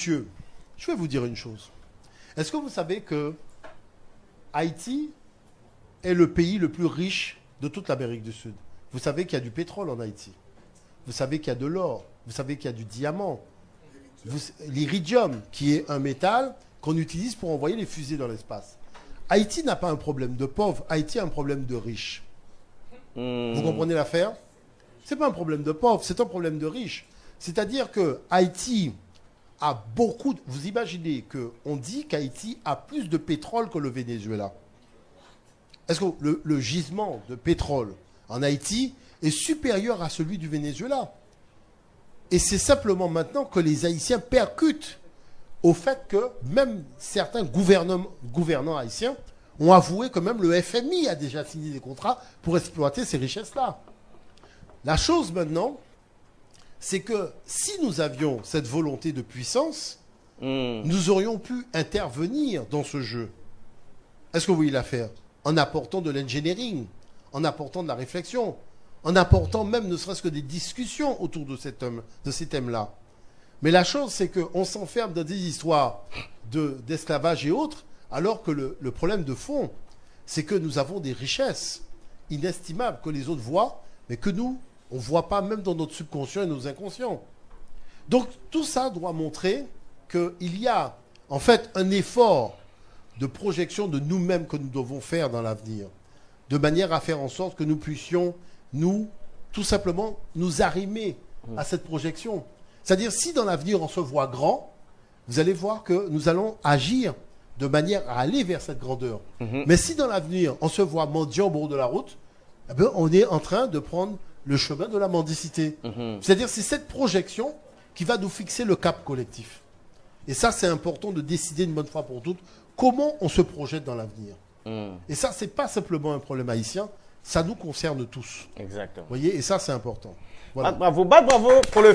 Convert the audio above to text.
Monsieur, je vais vous dire une chose. Est-ce que vous savez que Haïti est le pays le plus riche de toute l'Amérique du Sud? Vous savez qu'il y a du pétrole en Haïti. Vous savez qu'il y a de l'or. Vous savez qu'il y a du diamant. L'iridium, qui est un métal qu'on utilise pour envoyer les fusées dans l'espace. Haïti n'a pas un problème de pauvre. Haïti a un problème de riche. Vous comprenez l'affaire? Ce n'est pas un problème de pauvre, c'est un problème de riche. C'est-à-dire que Haïti a beaucoup... Vous imaginez qu'on dit qu'Haïti a plus de pétrole que le Venezuela. Est-ce que le gisement de pétrole en Haïti est supérieur à celui du Venezuela? Et c'est simplement maintenant que les Haïtiens percutent au fait que même certains gouvernants haïtiens ont avoué que même le FMI a déjà signé des contrats pour exploiter ces richesses-là. La chose maintenant, c'est que si nous avions cette volonté de puissance, nous aurions pu intervenir dans ce jeu. Est-ce que vous voyez l'affaire? En apportant de l'engineering, en apportant de la réflexion, en apportant même ne serait-ce que des discussions autour de ces thèmes-là. Mais la chose, c'est qu'on s'enferme dans des histoires d'esclavage et autres, alors que le problème de fond, c'est que nous avons des richesses inestimables que les autres voient, mais que nous, on ne voit pas même dans notre subconscient et nos inconscients. Donc tout ça doit montrer qu'il y a en fait un effort de projection de nous-mêmes que nous devons faire dans l'avenir, de manière à faire en sorte que nous puissions, nous, tout simplement, nous arrimer à cette projection. C'est-à-dire, si dans l'avenir on se voit grand, vous allez voir que nous allons agir de manière à aller vers cette grandeur. Mais si dans l'avenir on se voit mendiant au bord de la route, eh bien, on est en train de prendre le chemin de la mendicité. C'est-à-dire, c'est cette projection qui va nous fixer le cap collectif. Et ça, c'est important de décider une bonne fois pour toutes comment on se projette dans l'avenir. Et ça, c'est pas simplement un problème haïtien, ça nous concerne tous. Exactement. Vous voyez, et ça, c'est important. Voilà. Bravo pour le